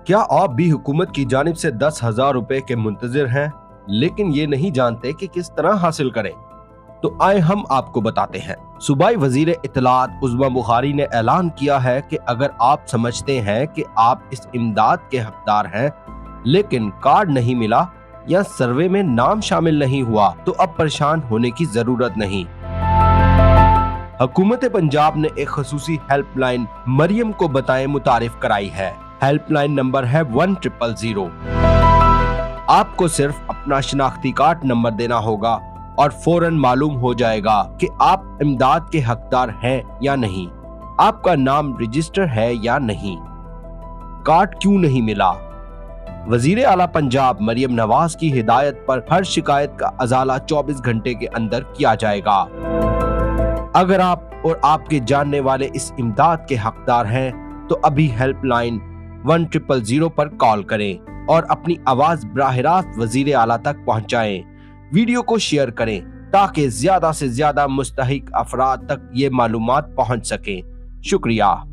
کیا آپ بھی حکومت کی جانب سے 10,000 روپے کے منتظر ہیں لیکن یہ نہیں جانتے کہ کس طرح حاصل کریں؟ تو آئے ہم آپ کو بتاتے ہیں۔ صوبائی وزیر اطلاعات عظمیٰ بخاری نے اعلان کیا ہے کہ اگر آپ سمجھتے ہیں کہ آپ اس امداد کے حقدار ہیں لیکن کارڈ نہیں ملا یا سروے میں نام شامل نہیں ہوا تو اب پریشان ہونے کی ضرورت نہیں۔ حکومت پنجاب نے ایک خصوصی ہیلپ لائن مریم کو بتائیں متعارف کرائی ہے۔ ہیلپ لائن نمبر ہے 1000۔ آپ کو صرف اپنا شناختی کارڈ نمبر دینا ہوگا اور فوراً معلوم ہو جائے گا کہ آپ امداد کے حقدار ہیں یا نہیں، آپ کا نام رجسٹر ہے یا نہیں، کارڈ کیوں نہیں ملا۔ وزیر اعلیٰ پنجاب مریم نواز کی ہدایت پر ہر شکایت کا ازالہ 24 گھنٹے کے اندر کیا جائے گا۔ اگر آپ اور آپ کے جاننے والے اس امداد کے حقدار ہیں تو ابھی ہیلپ لائن 1000 پر کال کریں اور اپنی آواز براہ راست وزیر اعلیٰ تک پہنچائیں۔ ویڈیو کو شیئر کریں تاکہ زیادہ سے زیادہ مستحق افراد تک یہ معلومات پہنچ سکیں۔ شکریہ۔